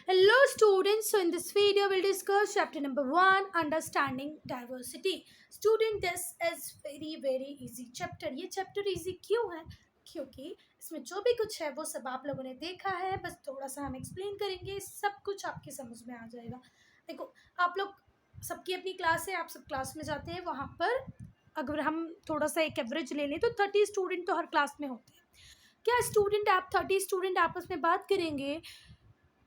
Hello students, so in this video we'll discuss chapter number 1 understanding diversity. Student, this is very easy chapter. ये chapter easy क्यों है? क्योंकि इसमें जो भी कुछ है वो सब आप लोगों ने देखा है, बस थोड़ा सा हम एक्सप्लेन करेंगे, सब कुछ आपकी समझ में आ जाएगा। देखो, आप लोग सबकी अपनी क्लास है, आप सब क्लास में जाते हैं, वहाँ पर अगर हम थोड़ा सा एक एवरेज ले लें तो 30 स्टूडेंट तो हर क्लास में होते हैं। क्या स्टूडेंट आप 30 स्टूडेंट आपस में बात करेंगे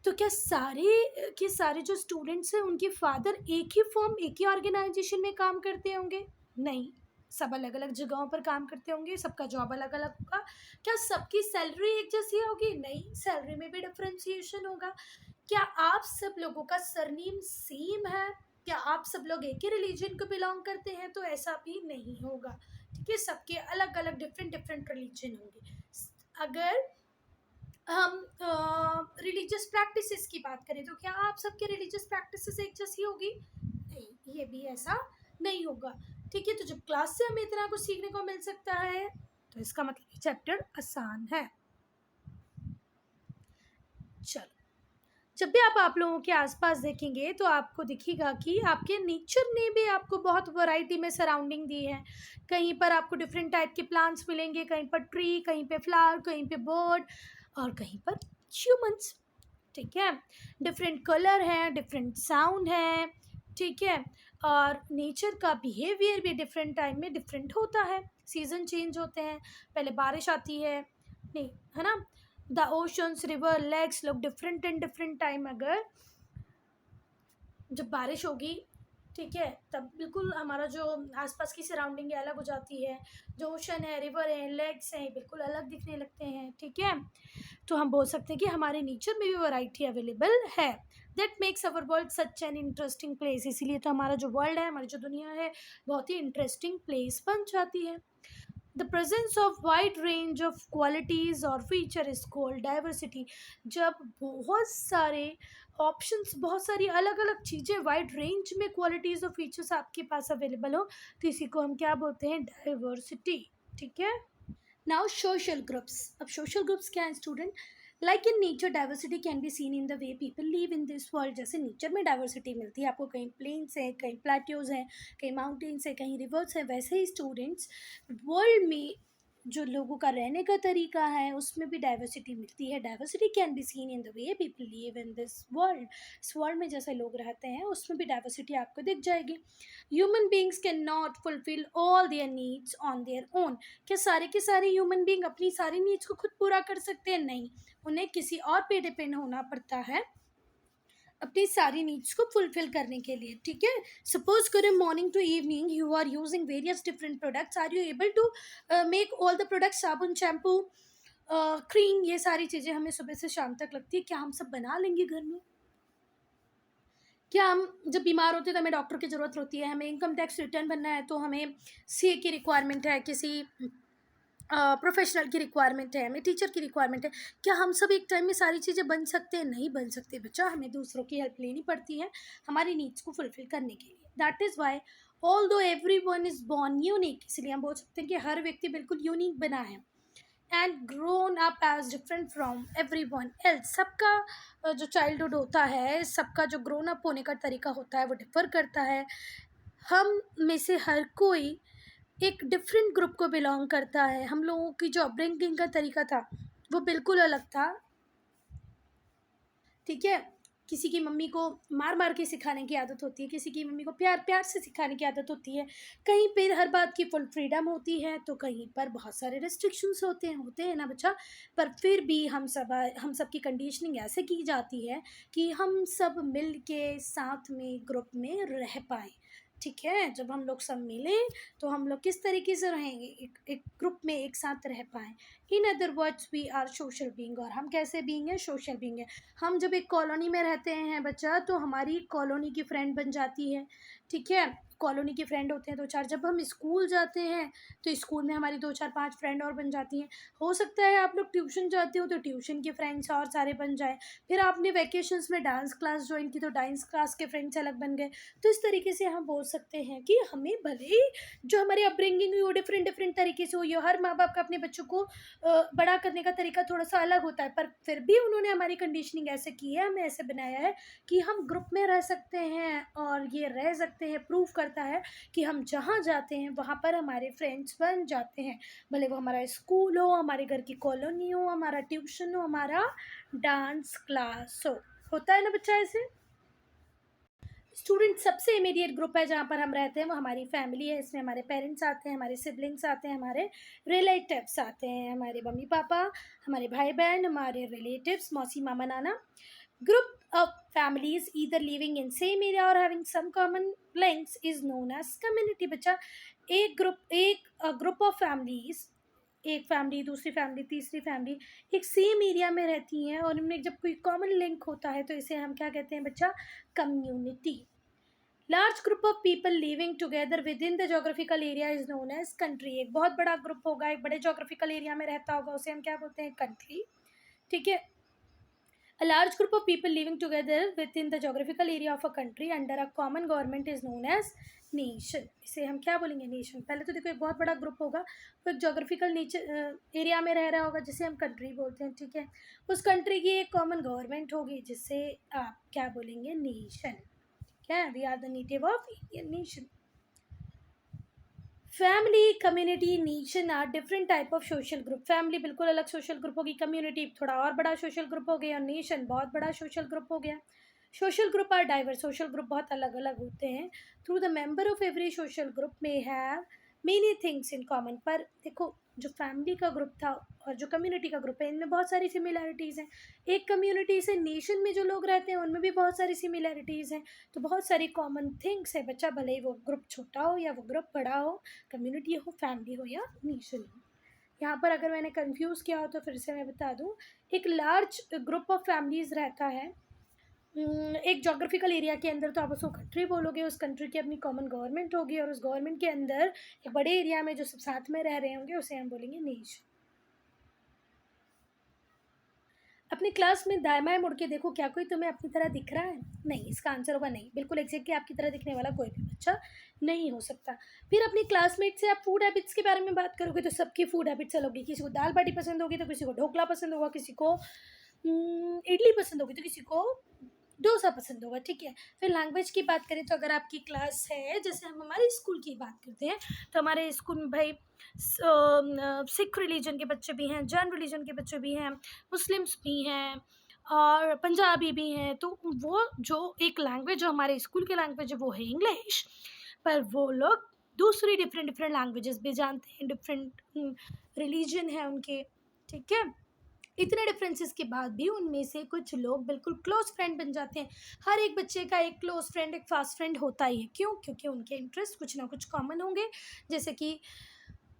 तो क्या सारे के सारे जो स्टूडेंट्स हैं उनके फादर एक ही फर्म, एक ही ऑर्गेनाइजेशन में काम करते होंगे? नहीं, सब अलग अलग जगहों पर काम करते होंगे, सबका जॉब अलग अलग होगा। क्या सबकी सैलरी एक जैसी होगी? नहीं, सैलरी में भी डिफरेंशिएशन होगा। क्या आप सब लोगों का सरनेम सेम है? क्या आप सब लोग एक ही रिलीजन को बिलोंग करते हैं? तो ऐसा भी नहीं होगा। ठीक है, सबके अलग अलग डिफरेंट रिलीजन होंगे। अगर हम रिलीजियस प्रैक्टिसेस की बात करें तो क्या आप सबके रिलीजियस प्रैक्टिसेस एक जैसी होगी? नहीं, ये भी ऐसा नहीं होगा। ठीक है, तो जब क्लास से हमें इतना कुछ सीखने को मिल सकता है तो इसका मतलब चैप्टर आसान है। चलो, जब भी आप लोगों के आसपास देखेंगे तो आपको दिखेगा कि आपके नेचर ने भी आपको बहुत वैरायटी में सराउंडिंग दी है। कहीं पर आपको डिफरेंट टाइप के प्लांट्स मिलेंगे, कहीं पर ट्री, कहीं पे फ्लावर, कहीं पे बर्ड और कहीं पर ह्यूमंस। ठीक है, डिफरेंट कलर है, डिफरेंट साउंड है। ठीक है, और नेचर का बिहेवियर भी डिफरेंट टाइम में डिफरेंट होता है। सीज़न चेंज होते हैं, पहले बारिश आती है, नहीं है ना, the oceans, river, lakes look different in different time. अगर जब बारिश होगी, ठीक है, तब बिल्कुल हमारा जो आसपास की सराउंडिंग है अलग हो जाती है। जो ओशन है, रिवर है, लेक्स हैं, बिल्कुल अलग दिखने लगते हैं। ठीक है, तो हम बोल सकते हैं कि हमारे नेचर में भी वैरायटी अवेलेबल है। That makes our world such an interesting place. इसीलिए तो हमारा जो वर्ल्ड है, हमारी जो दुनिया है, बहुत ही इंटरेस्टिंग प्लेस बन जाती है। The presence of wide range of qualities or feature is called diversity. जब बहुत सारे ऑप्शंस, बहुत सारी अलग अलग चीज़ें वाइड रेंज में क्वालिटीज़ और फीचर्स आपके पास अवेलेबल हो तो इसी को हम क्या बोलते हैं? डाइवर्सिटी। ठीक है, नाउ सोशल ग्रुप्स। अब सोशल ग्रुप्स क्या है student? Like in nature diversity can be seen in the way people live in this world. जैसे नेचर में डाइवर्सिटी मिलती है आपको, कहीं प्लेन्स हैं, कहीं प्लेट्यूज हैं, कहीं माउंटेन्स हैं, कहीं रिवर्स हैं, वैसे ही स्टूडेंट्स वर्ल्ड में जो लोगों का रहने का तरीका है उसमें भी डाइवर्सिटी मिलती है। Diversity can be seen in the way people live in this world. इस वर्ल्ड में जैसे लोग रहते हैं उसमें भी डाइवर्सिटी आपको दिख जाएगी। Human beings can not fulfil all there needs on their own. क्या सारे के सारे ह्यूमन बींग अपनी सारी नीड्स को खुद पूरा कर सकते हैं? नहीं, उन्हें किसी और पे डिपेंड होना पड़ता है अपनी सारी नीड्स को फुलफिल करने के लिए। ठीक है, सपोज करें morning to evening you are using various different products, are you able to make all the products? साबुन, शैम्पू, क्रीम, ये सारी चीज़ें हमें सुबह से शाम तक लगती है, क्या हम सब बना लेंगे घर में? क्या हम जब बीमार होते हैं तो हमें डॉक्टर की ज़रूरत होती है, हमें इनकम टैक्स रिटर्न भरना है तो हमें सीए की रिक्वायरमेंट है, किसी प्रोफेशनल की रिक्वायरमेंट है, हमें टीचर की रिक्वायरमेंट है। क्या हम सब एक टाइम में सारी चीज़ें बन सकते हैं? नहीं बन सकते बच्चा, हमें दूसरों की हेल्प लेनी पड़ती है हमारी नीड्स को फुलफिल करने के लिए। दैट इज़ वाई ऑल दो every one is born unique, इसलिए हम बोल सकते हैं कि हर व्यक्ति बिल्कुल यूनिक बना है। And grown up as different from everyone else. सबका जो चाइल्डहुड होता है, सबका जो ग्रोन अप होने का तरीका होता है वो डिफ़र करता है। हम में से हर कोई एक डिफरेंट ग्रुप को बिलोंग करता है। हम लोगों की जो अपब्रिंगिंग का तरीका था वो बिल्कुल अलग था। ठीक है, किसी की मम्मी को मार मार के सिखाने की आदत होती है, किसी की मम्मी को प्यार प्यार से सिखाने की आदत होती है। कहीं पर हर बात की फुल फ्रीडम होती है तो कहीं पर बहुत सारे रिस्ट्रिक्शंस होते हैं ना बच्चा। पर फिर भी हम सब की कंडीशनिंग ऐसे की जाती है कि हम सब मिल के साथ में ग्रुप में रह पाएँ। ठीक है, जब हम लोग सब मिलें तो हम लोग किस तरीके से रहेंगे? एक ग्रुप में एक साथ रह पाएँ। In other words we are social being. और हम कैसे बीइंग हैं? सोशल बीइंग है। हम जब एक कॉलोनी में रहते हैं बच्चा तो हमारी कॉलोनी की फ्रेंड बन जाती है। ठीक है, कॉलोनी के फ्रेंड होते हैं 2-4। जब हम स्कूल जाते हैं तो स्कूल में हमारी 2-4-5 फ्रेंड और बन जाती हैं। हो सकता है आप लोग ट्यूशन जाते हो तो ट्यूशन के फ्रेंड्स और सारे बन जाएँ। फिर आपने वैकेशंस में डांस क्लास ज्वाइन की तो डांस क्लास के फ्रेंड्स अलग बन गए। तो इस तरीके से हम बोल सकते हैं कि हमें भले ही जो हमारी अपब्रिंगिंग हुई वो डिफरेंट डिफरेंट तरीके से हुई हो, हर माँ बाप का अपने बच्चों को बड़ा करने का तरीका थोड़ा-सा अलग होता है, पर फिर भी उन्होंने हमारी कंडीशनिंग ऐसे की है, हमें ऐसे बनाया है कि हम ग्रुप में रह सकते हैं और ये रह सकते हैं। प्रूव करता है कि हम जहाँ जाते हैं वहाँ पर हमारे फ्रेंड्स बन जाते हैं, भले वो हमारा स्कूल हो, हमारे घर की कॉलोनी हो, हमारा ट्यूशन हो, हमारा डांस क्लास हो। होता है ना बच्चा ऐसे? स्टूडेंट सबसे इमीडिएट ग्रुप है जहाँ पर हम रहते हैं, वो हमारी फैमिली है। इसमें हमारे पेरेंट्स आते हैं, हमारे सिबलिंग्स आते हैं, हमारे रिलेटिव्स आते हैं, हमारे मम्मी पापा, हमारे भाई बहन, हमारे रिलेटिव्स, मौसी मामा नाना। Group of families either living in same area or having some common links is known as community। बच्चा, एक ग्रुप ऑफ फैमिलीज, एक फैमिली, दूसरी फैमिली, तीसरी फैमिली एक सेम एरिया में रहती हैं और उनमें जब कोई कॉमन लिंक होता है तो इसे हम क्या कहते हैं बच्चा? Community. Large group of people living together within the geographical area is known as country. एक बहुत बड़ा ग्रुप होगा, एक बड़े जोग्राफिकल एरिया में रहता होगा, उसे हम क्या बोलते हैं? कंट्री। ठीक है। A large group of people living together within the geographical area of a country under a common government is known as nation। इसे हम क्या बोलेंगे? नेशन। पहले तो देखो, एक बहुत बड़ा ग्रुप होगा, वो एक जोग्राफिकल एरिया में रह रहा होगा जिसे हम कंट्री बोलते हैं। ठीक है। उस कंट्री की एक कॉमन गवर्नमेंट होगी जिसे आप क्या बोलेंगे? नेशन। ठीक है। We are the native of Indian nation. Family, community, nation are different type of social group. Family बिल्कुल अलग सोशल ग्रुप होगी, कम्युनिटी थोड़ा और बड़ा सोशल ग्रुप हो गया, और नेशन बहुत बड़ा सोशल ग्रुप हो गया। Social group are diverse. Social group बहुत अलग अलग होते हैं। Through the member of every social group may have many things in common. पर देखो, जो फैमिली का ग्रुप था और जो कम्युनिटी का ग्रुप है, इनमें बहुत सारी सिमिलैरिटीज़ हैं। एक कम्युनिटी से नेशन में जो लोग रहते हैं उनमें भी बहुत सारी सिमिलैरिटीज़ हैं। तो बहुत सारी कॉमन थिंग्स है बच्चा, भले ही वो ग्रुप छोटा हो या वो ग्रुप बड़ा हो, कम्युनिटी हो, फैमिली हो या नेशन हो। यहाँ पर अगर मैंने कंफ्यूज किया हो तो फिर से मैं बता दूँ। एक लार्ज ग्रुप ऑफ फैमिलीज़ रहता है एक जोग्राफिकल एरिया के अंदर, तो आप उसको कंट्री बोलोगे। उस कंट्री की अपनी कॉमन गवर्नमेंट होगी और उस गवर्नमेंट के अंदर एक बड़े एरिया में जो सब साथ में रह रहे होंगे उसे हम बोलेंगे नेशन। अपनी क्लास में दाएं बाएं मुड़ के देखो, क्या कोई तुम्हें अपनी तरह दिख रहा है? नहीं, इसका आंसर होगा नहीं। बिल्कुल एग्जैक्टली आपकी तरह दिखने वाला कोई भी बच्चा नहीं हो सकता। फिर अपनी क्लासमेट से आप फूड हैबिट्स के बारे में बात करोगे तो सबकी फूड हैबिट्स अलग होगी। किसी को दाल बाटी पसंद होगी तो किसी को ढोकला पसंद होगा, किसी को इडली पसंद होगी तो किसी को डोसा पसंद होगा। ठीक है। फिर लैंग्वेज की बात करें तो अगर आपकी क्लास है, जैसे हम हमारे स्कूल की बात करते हैं, तो हमारे स्कूल में भाई सिख रिलीजन के बच्चे भी हैं, जैन रिलीजन के बच्चे भी हैं, मुस्लिम्स भी हैं और पंजाबी भी हैं। तो वो जो एक लैंग्वेज जो हमारे स्कूल की लैंग्वेज है वो है इंग्लिश, पर वो लोग दूसरी डिफरेंट डिफरेंट लैंग्वेजेस भी जानते हैं, डिफरेंट रिलीजन है उनके। ठीक है। इतने डिफरेंसेस के बाद भी उनमें से कुछ लोग बिल्कुल क्लोज फ्रेंड बन जाते हैं। हर एक बच्चे का एक क्लोज फ्रेंड, एक फास्ट फ्रेंड होता ही है। क्यों? क्योंकि उनके इंटरेस्ट कुछ ना कुछ कॉमन होंगे, जैसे कि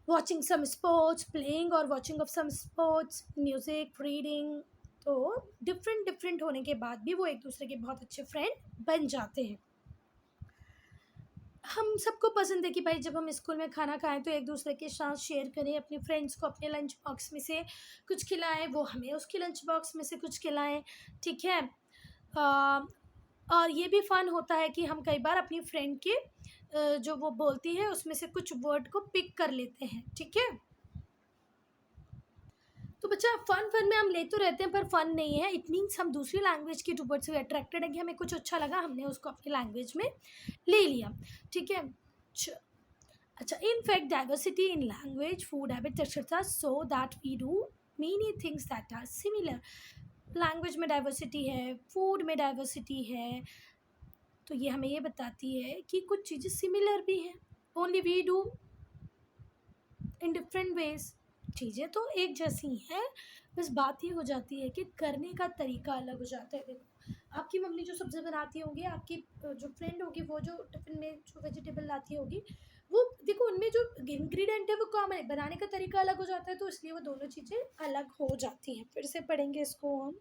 वॉचिंग सम स्पोर्ट्स, प्लेइंग और watching of some sports, music, reading. तो डिफरेंट डिफरेंट होने के बाद भी वो एक दूसरे के बहुत अच्छे फ्रेंड बन जाते हैं। हम सबको पसंद है कि भाई जब हम स्कूल में खाना खाएं तो एक दूसरे के साथ शेयर करें, अपने फ्रेंड्स को अपने लंच बॉक्स में से कुछ खिलाएं, वो हमें उसके लंच बॉक्स में से कुछ खिलाएं। ठीक है। अ, और ये भी फ़न होता है कि हम कई बार अपनी फ्रेंड के जो वो बोलती है उसमें से कुछ वर्ड को पिक कर लेते हैं। ठीक है। तो बच्चा, फन फन में हम ले तो रहते हैं पर फन नहीं है। इट मीन्स हम दूसरी लैंग्वेज के टूवर्ड्स से अट्रैक्टेड है कि हमें कुछ अच्छा लगा, हमने उसको अपनी लैंग्वेज में ले लिया। ठीक है। अच्छा, in fact diversity in language, food habits etcetera so that we do many things that are similar. Language में डाइवर्सिटी है, फूड में डाइवर्सिटी है, तो ये हमें ये बताती है कि कुछ चीज़ें सिमिलर भी हैं, only we do in different ways. चीज़ें तो एक जैसी हैं, बस बात ये हो जाती है कि करने का तरीका अलग हो जाता है। देखो, आपकी मम्मी जो सब्ज़ी बनाती होंगी, आपकी जो फ्रेंड होगी वो जो टिफ़िन में जो वेजिटेबल लाती होगी, वो देखो उनमें जो इंग्रेडिएंट है वो कॉमन है, बनाने का तरीका अलग हो जाता है, तो इसलिए वो दोनों चीज़ें अलग हो जाती हैं। फिर से पढ़ेंगे इसको हम।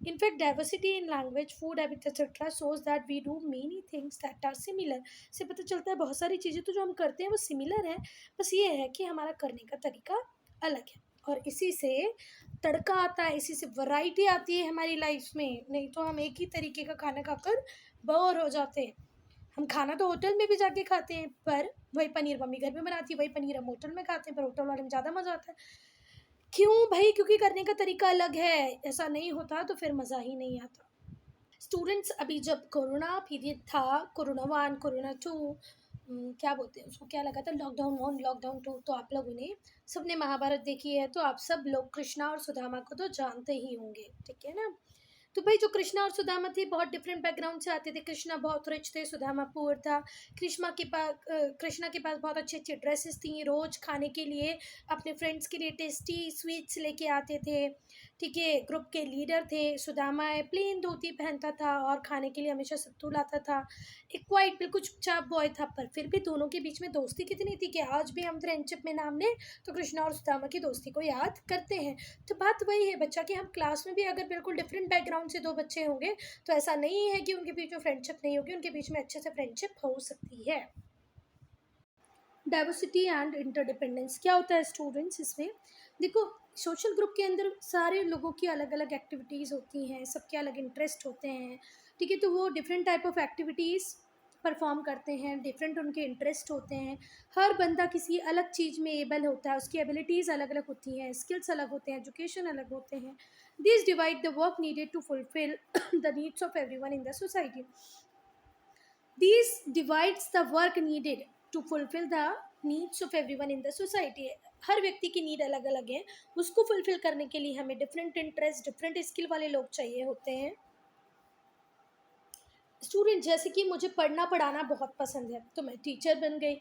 In fact, diversity in language, food habits, etc. shows that we do many things that are similar। से पता चलता है बहुत सारी चीज़ें तो जो हम करते हैं वो सिमिलर हैं, बस ये है कि हमारा करने का तरीका अलग है। और इसी से तड़का आता है, इसी से वैरायटी आती है हमारी लाइफ में। नहीं तो हम एक ही तरीके का खाना खाकर बोर हो जाते हैं। हम खाना तो होटल में भी जाके खाते हैं, पर वही पनीर मम्मी घर में बनाती है, वही पनीर हम होटल में खाते हैं, पर होटल वाले में ज़्यादा मज़ा आता है। क्यों भाई? क्योंकि करने का तरीका अलग है। ऐसा नहीं होता तो फिर मज़ा ही नहीं आता। स्टूडेंट्स, अभी जब कोरोना पीरियड था, कोरोना 1, कोरोना 2, क्या बोलते हैं उसको, क्या लगा था, लॉकडाउन 1, लॉकडाउन 2, तो आप लोगों ने सबने महाभारत देखी है, तो आप सब लोग कृष्णा और सुदामा को तो जानते ही होंगे, ठीक है ना? तो भाई जो कृष्णा और सुदामा थे, बहुत डिफरेंट बैकग्राउंड से आते थे। कृष्णा बहुत रिच थे, सुदामा पुअर था। कृष्णा के पास बहुत अच्छी अच्छी ड्रेसेस थी, रोज खाने के लिए अपने फ्रेंड्स के लिए टेस्टी स्वीट्स लेके आते थे, ठीक है। ग्रुप के लीडर थे। सुदामा प्लेन धोती पहनता था और खाने के लिए हमेशा सत्तू लाता था। एक क्वाइट बिल्कुल चुपचाप बॉय था, पर फिर भी दोनों के बीच में दोस्ती कितनी थी कि आज भी हम फ्रेंडशिप में नाम लें तो कृष्णा और सुदामा की दोस्ती को याद करते हैं। तो बात वही है बच्चा, कि हम क्लास में भी अगर बिल्कुल डिफरेंट बैकग्राउंड से दो बच्चे होंगे तो ऐसा नहीं है कि उनके बीच में फ्रेंडशिप नहीं होगी, उनके बीच में अच्छे से फ्रेंडशिप हो सकती है। डाइवर्सिटी एंड इंटरडिपेंडेंस क्या होता है स्टूडेंट्स इसमें? देखो, सोशल ग्रुप के अंदर सारे लोगों की अलग अलग एक्टिविटीज़ होती हैं, सबके अलग इंटरेस्ट होते हैं, ठीक है। तो वो different type of activities perform करते हैं, डिफरेंट उनके इंटरेस्ट होते हैं। हर बंदा किसी अलग चीज़ में एबल होता है, उसकी एबिलिटीज़ अलग अलग होती हैं, स्किल्स अलग होते हैं, एजुकेशन अलग होते हैं। This divide the work needed to fulfil the needs of everyone in the society. These divides the work needed to fulfill the needs of everyone in the society. हर व्यक्ति की नीड अलग अलग है, उसको फुलफिल करने के लिए हमें डिफरेंट इंटरेस्ट, डिफरेंट स्किल वाले लोग चाहिए होते हैं। स्टूडेंट, जैसे कि मुझे पढ़ना पढ़ाना बहुत पसंद है तो मैं टीचर बन गई।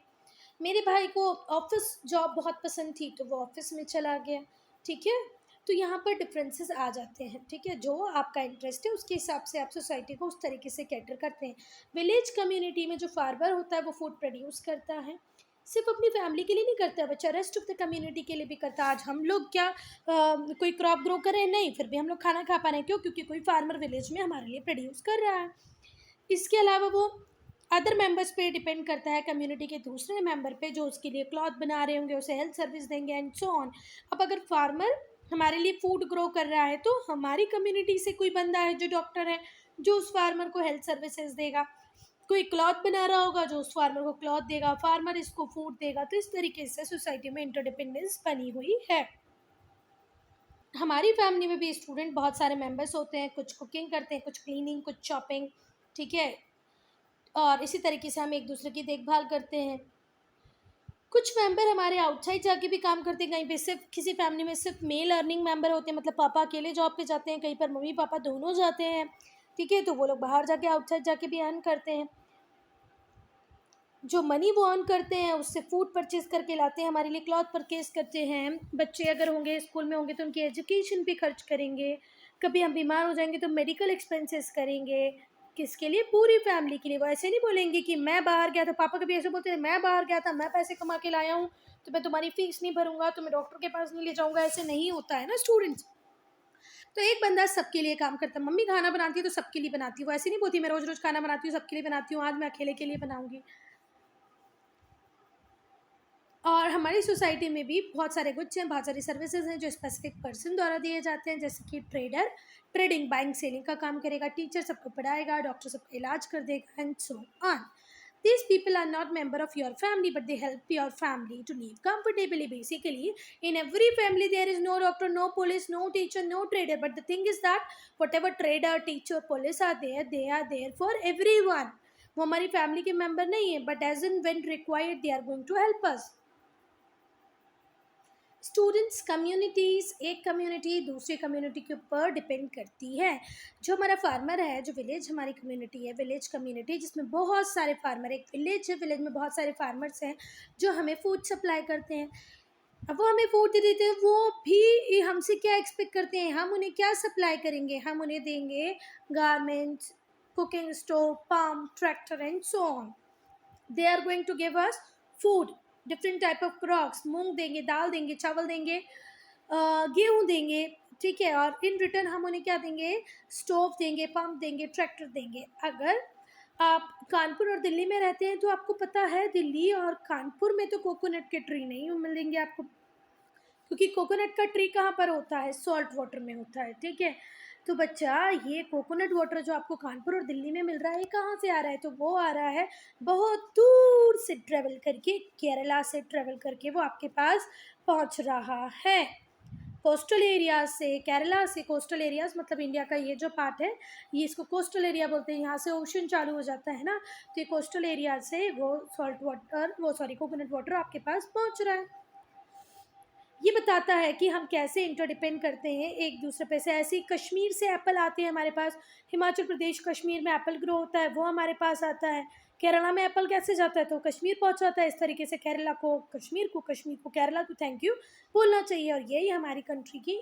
मेरे भाई को ऑफिस जॉब बहुत पसंद थी तो वो ऑफिस में चला गया, ठीक है। तो यहाँ पर डिफरेंसेस आ जाते हैं, ठीक है। जो आपका इंटरेस्ट है उसके हिसाब से आप सोसाइटी को उस तरीके से कैटर करते हैं। विलेज कम्युनिटी में जो फार्मर होता है वो फूड प्रोड्यूस करता है, सिर्फ अपनी फैमिली के लिए नहीं करता है बच्चा, रेस्ट ऑफ द कम्युनिटी के लिए भी करता है। आज हम लोग क्या कोई क्रॉप ग्रो करें नहीं, फिर भी हम लोग खाना खा पा रहे हैं, क्यों? क्योंकि कोई फार्मर विलेज में हमारे लिए प्रोड्यूस कर रहा है। इसके अलावा वो अदर मेंबर्स पे डिपेंड करता है, कम्युनिटी के दूसरे मेंबर पे, जो उसके लिए क्लॉथ बना रहे होंगे, उसे हेल्थ सर्विस देंगे एंड सो ऑन। अब अगर फार्मर हमारे लिए फूड ग्रो कर रहा है तो हमारी कम्युनिटी से कोई बंदा है जो डॉक्टर है, जो उस फार्मर को हेल्थ सर्विसेज देगा। कोई क्लॉथ बना रहा होगा जो उस फार्मर को क्लॉथ देगा, फार्मर इसको फूड देगा। तो इस तरीके से सोसाइटी में इंटरडिपेंडेंस बनी हुई है। हमारी फैमिली में भी स्टूडेंट बहुत सारे मेंबर्स होते हैं, कुछ कुकिंग करते हैं, कुछ क्लीनिंग, कुछ शॉपिंग, ठीक है। और इसी तरीके से हम एक दूसरे की देखभाल करते हैं। कुछ मेंबर हमारे आउटसाइड जाके भी काम करते हैं, कहीं पे सिर्फ किसी फैमिली में सिर्फ मेल अर्निंग मेंबर होते हैं, मतलब पापा अकेले जॉब पे जाते हैं, कहीं पर मम्मी पापा दोनों जाते हैं, ठीक है। तो वो लोग बाहर जाके आउटसाइड जाके भी अर्न करते हैं। जो मनी वो अर्न करते हैं उससे फूड परचेज करके लाते हैं, हमारे लिए क्लॉथ परचेज करते हैं। बच्चे अगर होंगे स्कूल में होंगे तो उनकी एजुकेशन पे खर्च करेंगे। कभी हम बीमार हो जाएंगे तो मेडिकल एक्सपेंसेस करेंगे। किसके लिए? पूरी फैमिली के लिए। वो ऐसे नहीं बोलेंगे कि मैं बाहर गया था, पापा कभी ऐसे बोलते थे, मैं बाहर गया था, मैं पैसे कमा के लाया हूँ तो मैं तुम्हारी फीस नहीं भरूंगा, तुम्हें डॉक्टर के पास नहीं ले जाऊंगा। ऐसे नहीं होता है ना स्टूडेंट्स। तो एक बंदा सबके लिए काम करता है। मम्मी खाना बनाती है तो सबके लिए बनाती है, वो ऐसे नहीं बोलती मैं रोज रोज खाना बनाती हूँ सबके लिए बनाती हूँ, आज मैं अकेले के लिए बनाऊंगी। और हमारी सोसाइटी में भी बहुत सारे गुड्स हैं, बहुत सारी सर्विसेज हैं जो स्पेसिफिक पर्सन द्वारा दिए जाते हैं, जैसे कि ट्रेडर ट्रेडिंग बाइंग सेलिंग का काम करेगा, टीचर सबको पढ़ाएगा, डॉक्टर सबका इलाज कर देगा and so on. These people are not member of your family, but they help your family to live comfortably. Basically, in every family there is no doctor, no police, no teacher, no trader. But the thing is that whatever trader, teacher, police are there, they are there for everyone. वो हमारी family के member नहीं है, but as and when required, they are going to help us. Students, communities, एक community दूसरी community के ऊपर depend करती है। जो हमारा फार्मर है, जो विलेज हमारी कम्युनिटी है, विलेज कम्युनिटी जिसमें बहुत सारे फार्मर, एक विलेज है, विलेज में बहुत सारे फार्मर्स हैं जो हमें फूड सप्लाई करते हैं। अब वो हमें फूड दे देते हैं, वो भी हमसे क्या एक्सपेक्ट करते हैं, हम उन्हें क्या सप्लाई करेंगे? हम उन्हें देंगे garments, cooking stove, pump, tractor and so on. They are going to give us food, different type of crops, मूंग देंगे, दाल देंगे, चावल देंगे, गेहूँ देंगे, ठीक है। और इन रिटर्न हम उन्हें क्या देंगे? स्टोव देंगे, पंप देंगे, ट्रैक्टर देंगे। अगर आप कानपुर और दिल्ली में रहते हैं तो आपको पता है दिल्ली और कानपुर में तो कोकोनट के ट्री नहीं मिलेंगे आपको, क्योंकि कोकोनट का ट्री कहाँ पर होता है? सॉल्ट वाटर में होता है, ठीक है। तो बच्चा, ये कोकोनट वाटर जो आपको कानपुर और दिल्ली में मिल रहा है, ये कहाँ से आ रहा है? तो वो आ रहा है बहुत दूर से ट्रेवल करके, केरला से ट्रेवल करके वो आपके पास पहुँच रहा है। कोस्टल एरियाज से, केरला से कोस्टल एरियाज मतलब इंडिया का ये जो पार्ट है, ये इसको कोस्टल एरिया बोलते हैं। यहाँ से ओशन चालू हो जाता है ना, तो ये कोस्टल एरिया से वो सॉल्ट वाटर, वो सॉरी कोकोनट वाटर आपके पास पहुँच रहा है। ये बताता है कि हम कैसे इंटरडिपेंड करते हैं एक दूसरे पे से। ऐसे ही कश्मीर से एप्पल आते हैं हमारे पास, हिमाचल प्रदेश कश्मीर में एप्पल ग्रो होता है, वो हमारे पास आता है। केरला में एप्पल कैसे जाता है, तो कश्मीर पहुंच जाता है। इस तरीके से केरला को कश्मीर को, कश्मीर को केरला को थैंक यू बोलना चाहिए। और यही हमारी कंट्री की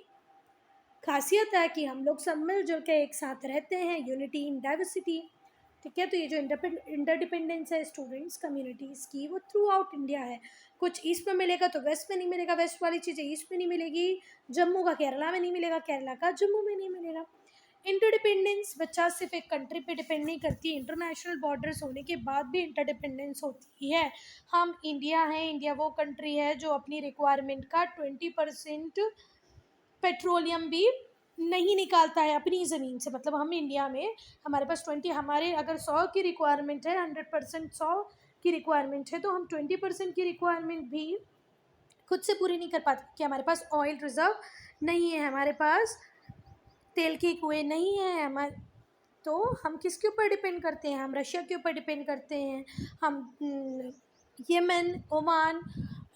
खासियत है कि हम लोग सब मिलजुल के एक साथ रहते हैं, यूनिटी इन डाइवर्सिटी। ठीक है, तो ये जो इंटरडिपेंडेंस है स्टूडेंट्स कम्युनिटीज़ की, वो थ्रू आउट इंडिया है। कुछ ईस्ट में मिलेगा तो वेस्ट में नहीं मिलेगा, वेस्ट वाली चीज़ें ईस्ट में नहीं मिलेगी, जम्मू का केरला में नहीं मिलेगा, केरला का जम्मू में नहीं मिलेगा। इंटरडिपेंडेंस बच्चा सिर्फ एक कंट्री पे डिपेंड नहीं करती, इंटरनेशनल बॉर्डर्स होने के बाद भी इंटरडिपेंडेंस होती है। हम इंडिया हैं, इंडिया वो कंट्री है जो अपनी रिक्वायरमेंट का 20% पेट्रोलियम भी नहीं निकालता है अपनी ज़मीन से। मतलब हम इंडिया में, हमारे पास 20, हमारे अगर 100 की रिक्वायरमेंट है, 100% 100 की रिक्वायरमेंट है, तो हम 20% की रिक्वायरमेंट भी खुद से पूरी नहीं कर पाते कि हमारे पास ऑयल रिज़र्व नहीं है, हमारे पास तेल के कुएँ नहीं हैं हमारे। तो हम किसके ऊपर डिपेंड करते हैं, हम रशिया के ऊपर डिपेंड करते हैं, हम यमन, ओमान,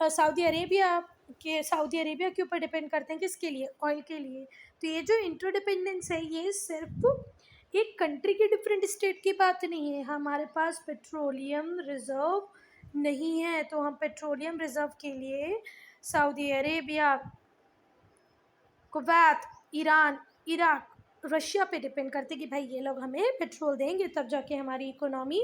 सऊदी अरेबिया के ऊपर डिपेंड करते हैं। किसके लिए, ऑयल के लिए। तो ये जो इंटरडिपेंडेंस है, ये सिर्फ एक कंट्री के डिफरेंट स्टेट की बात नहीं है। हमारे पास पेट्रोलियम रिज़र्व नहीं है, तो हम पेट्रोलियम रिज़र्व के लिए Saudi Arabia, Kuwait, Iran, Iraq, Russia पे डिपेंड करते कि भाई ये लोग हमें पेट्रोल देंगे तब जाके हमारी इकोनॉमी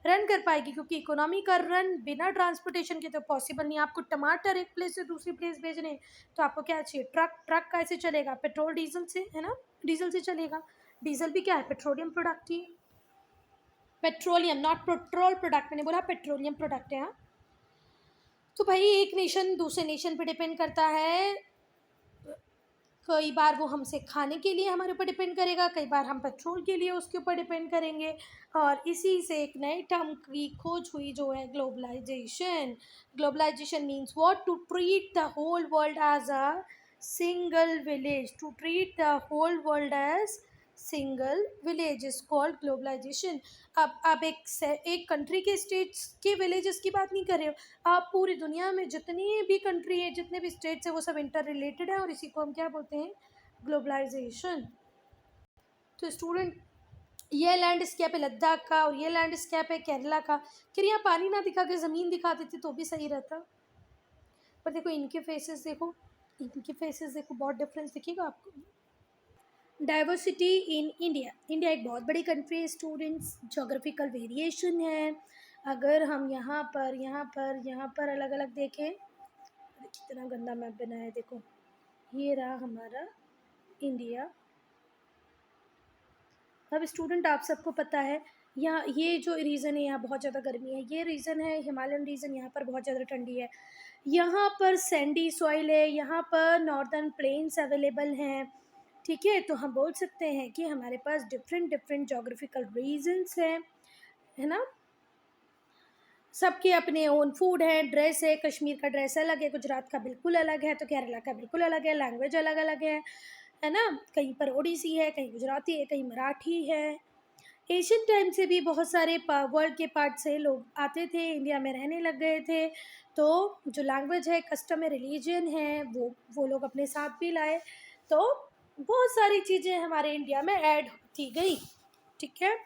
रन कर पाएगी। क्योंकि इकोनॉमी का रन बिना ट्रांसपोर्टेशन के तो पॉसिबल नहीं। आपको टमाटर एक प्लेस से दूसरी प्लेस भेजने हैं, तो आपको क्या चाहिए, ट्रक कैसे चलेगा, पेट्रोल डीजल से, है ना, डीजल से चलेगा। डीजल भी क्या है, petroleum product he, petroleum not petrol product, मैंने बोला पेट्रोलियम प्रोडक्ट है। हाँ, तो भाई एक नेशन दूसरे नेशन पे डिपेंड करता है। कई बार वो हमसे खाने के लिए हमारे ऊपर डिपेंड करेगा, कई बार हम पेट्रोल के लिए उसके ऊपर डिपेंड करेंगे। और इसी से एक नए टर्म की खोज हुई जो है globalisation. Globalisation means what, to treat the whole world as a single village, to treat the whole world as single village is called globalisation. अब आप एक कंट्री के स्टेट्स के विलेजेस की बात नहीं कर रहे हो, आप पूरी दुनिया में जितनी भी कंट्री है, जितने भी स्टेट्स है, वो सब इंटर रिलेटेड है, और इसी को हम क्या बोलते हैं, ग्लोबलाइजेशन। तो स्टूडेंट, ये लैंडस्केप है लद्दाख का और ये लैंडस्केप है केरला का। फिर यहाँ पानी ना दिखा के ज़मीन दिखा देते तो भी सही रहता। पर देखो इनके फेसेस देखो, इनके फेसेस देखो, बहुत डिफरेंस दिखेगा आपको। डाइवर्सिटी इन इंडिया, इंडिया एक बहुत बड़ी कंट्री है स्टूडेंट्स, जोग्राफिकल वेरिएशन है। अगर हम यहाँ पर अलग अलग देखें, कितना गंदा मैप बनाया है देखो, ये रहा हमारा इंडिया। अब स्टूडेंट आप सबको पता है, यहाँ ये जो रीज़न है, यहाँ बहुत ज़्यादा गर्मी है, ये रीज़न है हिमालयन रीजन, यहाँ पर बहुत ज़्यादा ठंडी है। यहाँ पर सैंडी सॉइल है, यहाँ पर नॉर्दर्न प्लेन्स अवेलेबल हैं। ठीक है, तो हम बोल सकते हैं कि हमारे पास डिफरेंट डिफरेंट जोग्राफिकल रीजन्स हैं, है ना। सबके अपने ओन फूड है, ड्रेस है, कश्मीर का ड्रेस अलग है, गुजरात का बिल्कुल अलग है, तो केरला का बिल्कुल अलग है, लैंग्वेज अलग अलग है ना। कहीं पर ओडिसी है, कहीं गुजराती है, कहीं मराठी है। एशियन टाइम से भी बहुत सारे वर्ल्ड के पार्ट से लोग आते थे, इंडिया में रहने लग गए थे। तो जो लैंग्वेज है, कस्टम है, रिलीजन है, वो लोग अपने साथ भी लाए। तो बहुत सारी चीज़ें हमारे इंडिया में ऐड होती गई। ठीक है,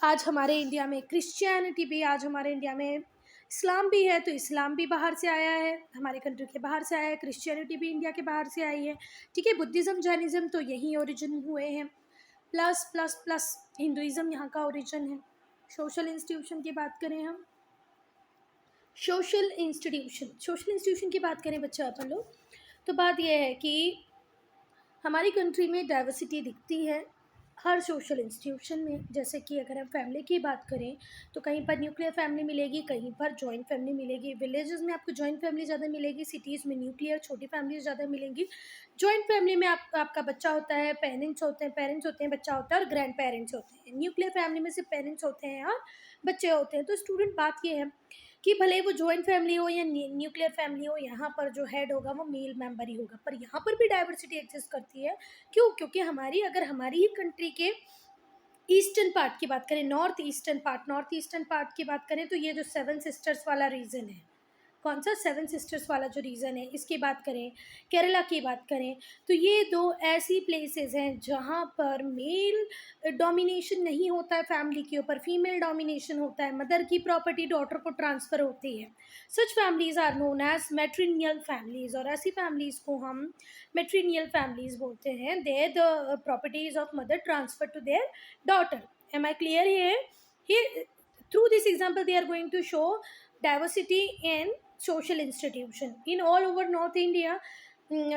आज हमारे इंडिया में क्रिश्चियनिटी भी, आज हमारे इंडिया में इस्लाम भी है, तो इस्लाम भी बाहर से आया है, हमारे कंट्री के बाहर से आया है। क्रिश्चियनिटी भी इंडिया के बाहर से आई है। ठीक है, बुद्धिज़्म, जैनिज़्म तो यहीं ओरिजिन हुए हैं, प्लस प्लस प्लस हिंदुइज़्म यहाँ का ओरिजिन है। सोशल इंस्टीट्यूशन की बात करें हम, सोशल इंस्टीट्यूशन की बात करें बच्चा अपन लोग, तो बात यह है कि हमारी कंट्री में डाइवर्सिटी दिखती है हर सोशल इंस्टीट्यूशन में। जैसे कि अगर हम फैमिली की बात करें, तो कहीं पर न्यूक्लियर फैमिली मिलेगी, कहीं पर जॉइंट फैमिली मिलेगी। विलेजेस में आपको जॉइंट फैमिली ज़्यादा मिलेगी, सिटीज़ में न्यूक्लियर छोटी फैमिलीज ज़्यादा मिलेंगी। जॉइंट फैमिली में आपका बच्चा होता है, पेरेंट्स होते हैं, बच्चा होता है और ग्रैंड पेरेंट्स होते हैं। न्यूक्लियर फैमिली में सिर्फ पेरेंट्स होते हैं और बच्चे होते हैं। तो स्टूडेंट, बात ये है कि भले वो जॉइंट फैमिली हो या न्यूक्लियर फैमिली हो, यहाँ पर जो हेड होगा वो मेल मेंबर ही होगा, पर यहाँ पर भी डाइवर्सिटी एग्जिस्ट करती है। क्यों? क्योंकि हमारी ही कंट्री के ईस्टर्न पार्ट की बात करें, नॉर्थ ईस्टर्न पार्ट की बात करें, तो ये जो सेवन सिस्टर्स वाला रीजन है, कौन सा, सेवन सिस्टर्स वाला जो रीज़न है, इसकी बात करें, केरला की बात करें, तो ये दो ऐसी प्लेसेस हैं जहाँ पर मेल डोमिनेशन नहीं होता है फैमिली के ऊपर, फीमेल डोमिनेशन होता है, मदर की प्रॉपर्टी डॉटर को ट्रांसफ़र होती है। Such families are known as matrilineal families, और ऐसी फैमिलीज़ को हम मैट्रिनियल फैमिलीज़ बोलते हैं। There the properties of mother transfer to their daughter. Am I clear here? Through this example they are going to show diversity in social institution in all over North India.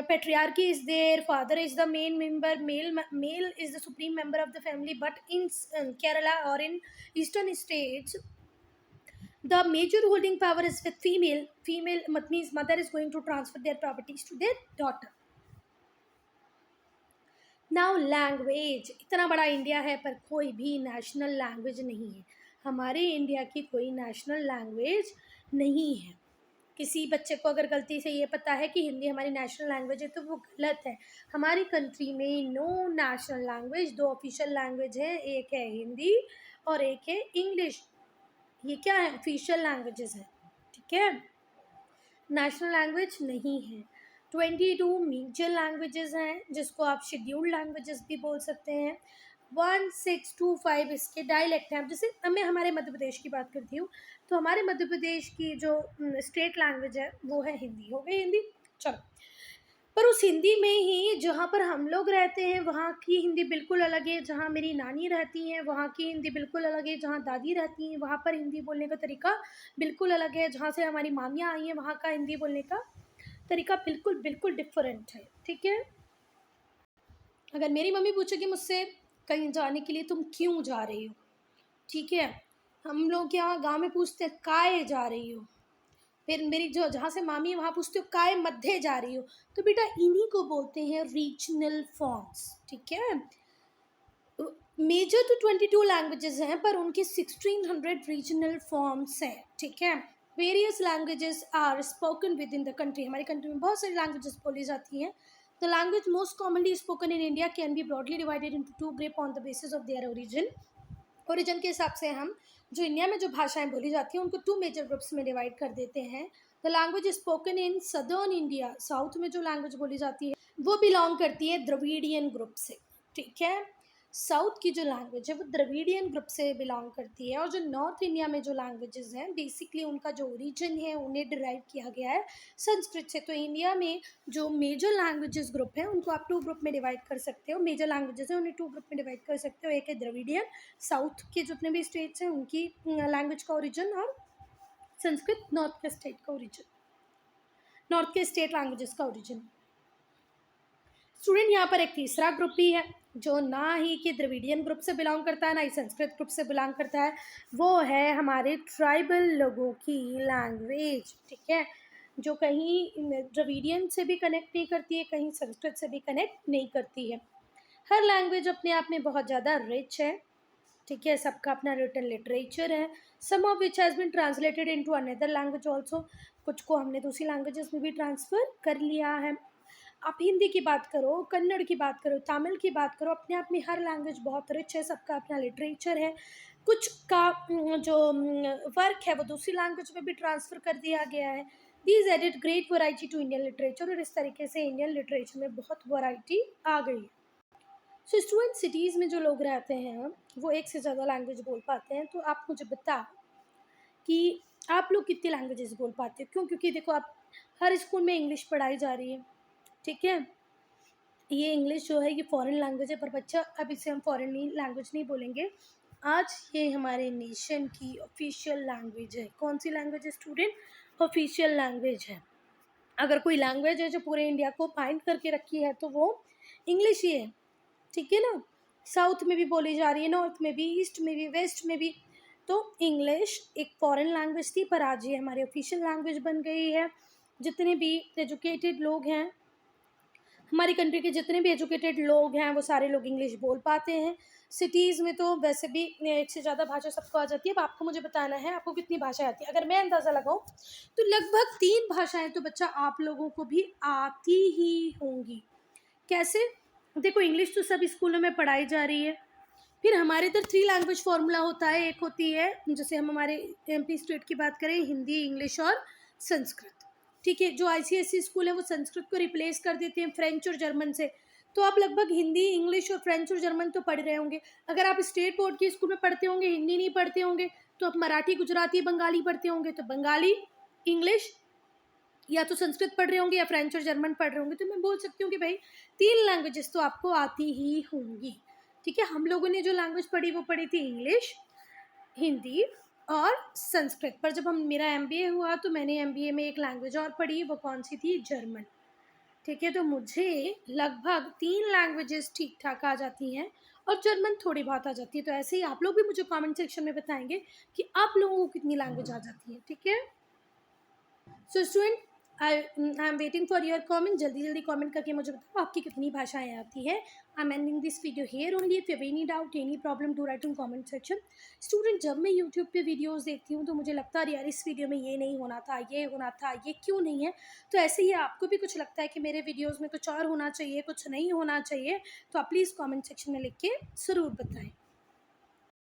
Patriarchy is there, father is the main member, male is the supreme member of the family, but in Kerala or in eastern states the major holding power is with female means mother is going to transfer their properties to their daughter. Now language, इतना बड़ा India है पर कोई भी national language नहीं है। हमारे India की कोई नेशनल लैंग्वेज नहीं है। किसी बच्चे को अगर गलती से ये पता है कि हिंदी हमारी नेशनल लैंग्वेज है तो वो गलत है। हमारी कंट्री में नो नेशनल लैंग्वेज, दो ऑफिशियल लैंग्वेज है, एक है हिंदी और एक है इंग्लिश। ये क्या है? ऑफिशियल लैंग्वेजेस है, ठीक है, नेशनल लैंग्वेज नहीं है। 22 मेजर लैंग्वेजेस हैं जिसको आप शेड्यूल्ड लैंग्वेजेस भी बोल सकते हैं। 1625 इसके डायलेक्ट हैं। अब जैसे मैं हमारे मध्य प्रदेश की बात करती हूँ, तो हमारे मध्य प्रदेश की जो स्टेट लैंग्वेज है वो है हिंदी। हो गई हिंदी, चलो। पर उस हिंदी में ही जहाँ पर हम लोग रहते हैं वहाँ की हिंदी बिल्कुल अलग है, जहाँ मेरी नानी रहती हैं वहाँ की हिंदी बिल्कुल अलग है, जहाँ दादी रहती हैं वहाँ पर हिंदी बोलने का तरीका बिल्कुल अलग है, जहाँ से हमारी मामियाँ आई हैं वहाँ का हिंदी बोलने का तरीका बिल्कुल बिल्कुल डिफरेंट है, ठीक है। अगर मेरी मम्मी पूछेगी मुझसे कहीं जाने के लिए तुम क्यों जा रही हो, ठीक है, हम लोग यहाँ गांव में पूछते हैं काहे जा रही हो, फिर मेरी जो जहाँ से मामी है वहाँ पूछते हो काहे मध्य जा रही हो, तो बेटा इन्हीं को बोलते हैं रीजनल फॉर्म्स, ठीक है। मेजर तो 22 लैंग्वेजेस हैं पर उनके 1600 रीजनल फॉर्म्स हैं, ठीक है। Various languages are spoken within the country, हमारी कंट्री में बहुत सारी लैंग्वेजेस बोली जाती हैं। The language most commonly spoken in India can be broadly divided into two group on the basis of their origin के हिसाब से हम जो इंडिया में जो भाषाएं बोली जाती हैं उनको टू मेजर ग्रुप्स में डिवाइड कर देते हैं। The language spoken in southern India, south में जो लैंग्वेज बोली जाती है वो बिलोंग करती है द्रविडियन ग्रुप से, ठीक है। साउथ की जो लैंग्वेज है वो द्रविडियन ग्रुप से बिलोंग करती है, और जो नॉर्थ इंडिया में जो लैंग्वेजेस हैं बेसिकली उनका जो ओरिजिन है उन्हें डिराइव किया गया है संस्कृत से। तो इंडिया में जो मेजर लैंग्वेजेस ग्रुप हैं उनको आप टू ग्रुप में डिवाइड कर सकते हो, मेजर लैंग्वेजेस हैं उन्हें टू ग्रुप में डिवाइड कर सकते हो। एक है द्रविडियन, साउथ के जितने भी स्टेट्स हैं उनकी लैंग्वेज का ओरिजिन, और संस्कृत नॉर्थ के स्टेट का ओरिजिन, नॉर्थ के स्टेट लैंग्वेजेस का ओरिजिन। स्टूडेंट यहाँ पर एक तीसरा ग्रुप भी है जो ना ही कि द्रविडियन ग्रुप से बिलोंग करता है ना ही संस्कृत ग्रुप से बिलोंग करता है, वो है हमारे ट्राइबल लोगों की लैंग्वेज, ठीक है, जो कहीं द्रविडियन से भी कनेक्ट नहीं करती है, कहीं संस्कृत से भी कनेक्ट नहीं करती है। हर लैंग्वेज अपने आप में बहुत ज़्यादा रिच है, ठीक है, सबका अपना रिटन लिटरेचर है। Some of which has been translated into another language also, कुछ को हमने दूसरी लैंग्वेजेस में भी ट्रांसफ़र कर लिया है। आप हिंदी की बात करो, कन्नड़ की बात करो, तमिल की बात करो, अपने आप में हर लैंग्वेज बहुत रिच है, सबका अपना लिटरेचर है। कुछ का जो वर्क है वो दूसरी लैंग्वेज में भी ट्रांसफ़र कर दिया गया है। These added great variety to Indian literature, और इस तरीके से इंडियन लिटरेचर में बहुत वैरायटी आ गई है। सो स्टूडेंट सिटीज़ में जो लोग रहते हैं वो एक से ज़्यादा लैंग्वेज बोल पाते हैं, तो आप मुझे बताओ कि आप लोग कितनी लैंग्वेजेस बोल पाते हो? क्यों? क्योंकि देखो आप हर स्कूल में इंग्लिश पढ़ाई जा रही है, ठीक है, ये इंग्लिश जो है ये फॉरेन लैंग्वेज है, पर बच्चा अब इसे हम फॉरेन लैंग्वेज नहीं बोलेंगे, आज ये हमारे नेशन की ऑफिशियल लैंग्वेज है। कौन सी लैंग्वेज है स्टूडेंट? ऑफिशियल लैंग्वेज है। अगर कोई लैंग्वेज है जो पूरे इंडिया को बाइंड करके रखी है तो वो इंग्लिश ही है, ठीक है ना। साउथ में भी बोली जा रही है, नॉर्थ में भी, ईस्ट में भी, वेस्ट में भी। तो इंग्लिश एक फॉरेन लैंग्वेज थी पर आज ये हमारी ऑफिशियल लैंग्वेज बन गई है। जितने भी एजुकेटेड लोग हैं, हमारी कंट्री के जितने भी एजुकेटेड लोग हैं वो सारे लोग इंग्लिश बोल पाते हैं। सिटीज़ में तो वैसे भी एक से ज़्यादा भाषा सबको आ जाती है। अब आपको मुझे बताना है आपको कितनी भाषाएँ आती हैं। अगर मैं अंदाज़ा लगाऊँ तो लगभग 3 भाषाएँ तो बच्चा आप लोगों को भी आती ही होंगी। कैसे? देखो इंग्लिश तो सब स्कूलों में पढ़ाई जा रही है। फिर हमारे इधर 3 लैंग्वेज फ़ॉर्मूला होता है। एक होती है, जैसे हम हमारे एमपी स्टेट की बात करें, हिंदी, इंग्लिश और संस्कृत। ठीक है? जो आईसीएसई स्कूल है वो संस्कृत को रिप्लेस कर देते हैं फ्रेंच और जर्मन से। तो आप लगभग हिंदी, इंग्लिश और फ्रेंच और जर्मन तो पढ़ रहे होंगे। अगर आप स्टेट बोर्ड के स्कूल में पढ़ते होंगे, हिंदी नहीं पढ़ते होंगे, तो आप मराठी, गुजराती, बंगाली पढ़ते होंगे, तो बंगाली, इंग्लिश या तो संस्कृत पढ़ रहे होंगे या फ्रेंच और जर्मन पढ़ रहे होंगे। तो मैं बोल सकती हूँ कि भाई 3 लैंग्वेजेस तो आपको आती ही होंगी। ठीक है? हम लोगों ने जो लैंग्वेज पढ़ी वो पढ़ी थी इंग्लिश, हिंदी और संस्कृत। पर जब हम मेरा एमबीए हुआ तो मैंने एमबीए में एक लैंग्वेज और पढ़ी, वो कौन-सी थी? जर्मन। ठीक है? तो मुझे लगभग 3 लैंग्वेजेस ठीक-ठाक आ जाती हैं और जर्मन थोड़ी बहुत आ जाती है। तो ऐसे ही आप लोग भी मुझे कमेंट सेक्शन में बताएँगे कि आप लोगों को कितनी लैंग्वेज आ जाती है। ठीक है? So student, I am waiting for your comment. जल्दी जल्दी कमेंट करके मुझे बताओ आपकी कितनी भाषाएं आती है। I am ending this video here only. If you have any doubt, any problem, do right in comment section. Student, जब मैं यूट्यूब पे वीडियोस देखती हूँ तो मुझे लगता है यार इस वीडियो में ये नहीं होना था, ये होना था, ये क्यों नहीं है। तो ऐसे ही आपको भी कुछ लगता है कि मेरे वीडियोज़ में कुछ और होना चाहिए, कुछ नहीं होना चाहिए, तो आप प्लीज़ कॉमेंट सेक्शन में लिख के ज़रूर बताएँ।